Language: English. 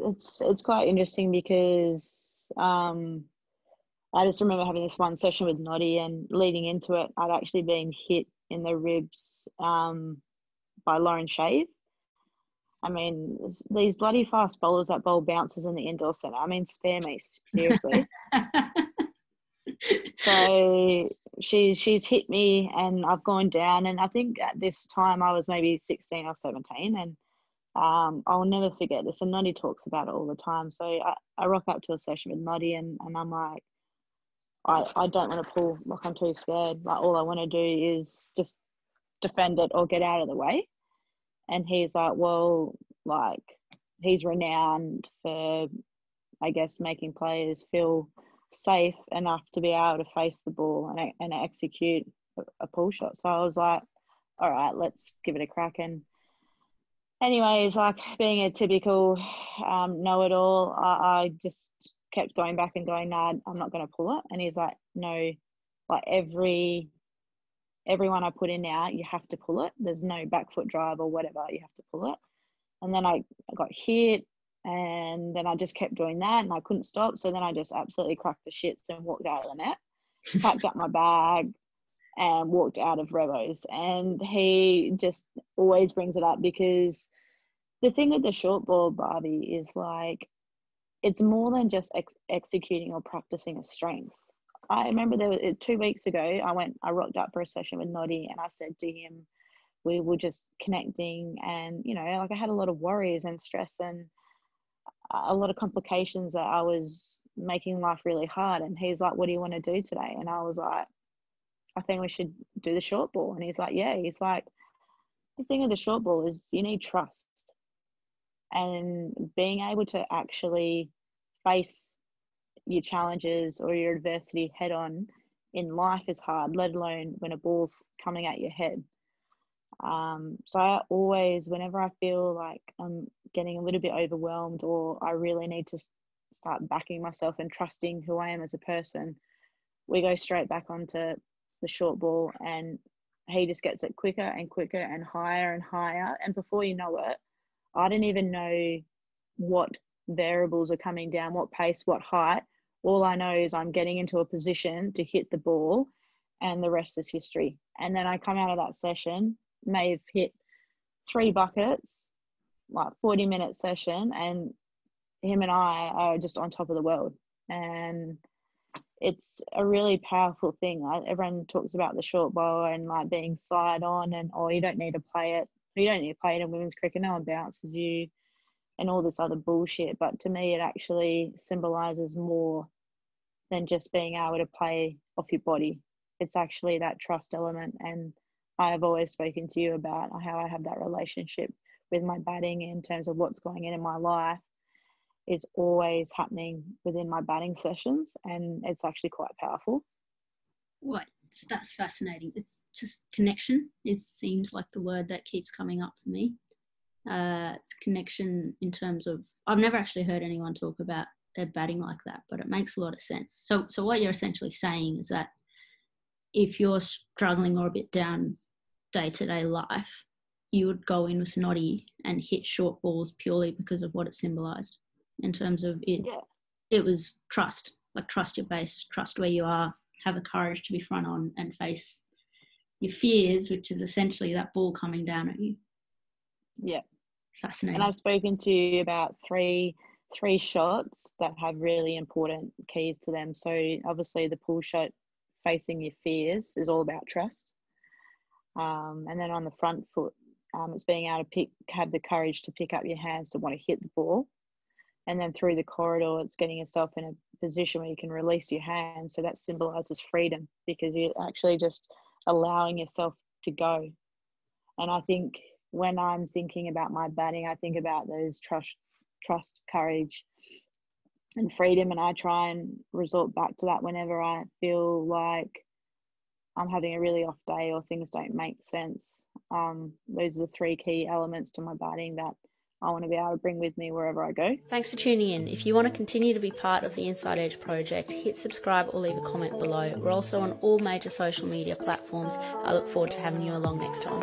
it's quite interesting because I just remember having this one session with Noddy, and leading into it, I'd actually been hit in the ribs by Lauren Shave. I mean, these bloody fast bowlers that bowl bounces in the indoor centre. I mean, spare me, seriously. So she's hit me, and I've gone down. And I think at this time I was maybe 16 or 17, and I'll never forget this. And Noddy talks about it all the time. So I rock up to a session with Noddy, and I'm like, I don't want to pull, like I'm too scared. Like all I want to do is just defend it or get out of the way. And he's like, well, like he's renowned for, I guess, making players feel safe enough to be able to face the ball and execute a pull shot. So I was like, all right, let's give it a crack. And anyways, like being a typical know-it-all, I just kept going back and going, nah, I'm not going to pull it. And he's like, no, like everyone I put in now, you have to pull it. There's no back foot drive or whatever, you have to pull it. And then I got hit, and then I just kept doing that, and I couldn't stop. So then I just absolutely cracked the shits and walked out of the net, packed up my bag and walked out of Revos. And he just always brings it up, because the thing with the short ball, Barbie, is like, it's more than just executing or practicing a strength. I remember 2 weeks ago, I rocked up for a session with Noddy, and I said to him, we were just connecting, and, you know, like I had a lot of worries and stress and a lot of complications that I was making life really hard. And he's like, what do you want to do today? And I was like, I think we should do the short ball. And he's like, yeah. He's like, the thing with the short ball is you need trust, and being able to actually face your challenges or your adversity head on in life is hard, let alone when a ball's coming at your head. So I always, whenever I feel like I'm getting a little bit overwhelmed, or I really need to start backing myself and trusting who I am as a person, we go straight back onto the short ball, and he just gets it quicker and quicker and higher and higher. And before you know it, I don't even know what variables are coming down, what pace, what height. All I know is I'm getting into a position to hit the ball, and the rest is history. And then I come out of that session, may have hit 3 buckets, like 40-minute session, and him and I are just on top of the world. And it's a really powerful thing. Everyone talks about the short ball and like being side on, and you don't need to play it. You don't need to play it in women's cricket. No one bounces you and all this other bullshit. But to me, it actually symbolises more than just being able to play off your body. It's actually that trust element. And I have always spoken to you about how I have that relationship with my batting in terms of what's going in my life is always happening within my batting sessions, and it's actually quite powerful. What? That's fascinating. It's just connection. It seems like the word that keeps coming up for me. It's connection in terms of, I've never actually heard anyone talk about their batting like that, but it makes a lot of sense. So what you're essentially saying is that if you're struggling or a bit down day-to-day life, you would go in with Noddy and hit short balls purely because of what it symbolised. In terms of it, yeah. It was trust, like trust your base, trust where you are, have the courage to be front on and face your fears, which is essentially that ball coming down at you. Yeah. Fascinating. And I've spoken to you about three shots that have really important keys to them. So obviously the pull shot, facing your fears, is all about trust. And then on the front foot, it's being able to have the courage to pick up your hands to want to hit the ball. And then through the corridor, it's getting yourself in a position where you can release your hands. So that symbolises freedom, because you're actually just allowing yourself to go. And I think when I'm thinking about my batting, I think about those trust, courage, and freedom. And I try and resort back to that whenever I feel like I'm having a really off day or things don't make sense. Those are the 3 key elements to my batting that I want to be able to bring with me wherever I go. Thanks for tuning in. If you want to continue to be part of the Inside Edge project, hit subscribe or leave a comment below. We're also on all major social media platforms. I look forward to having you along next time.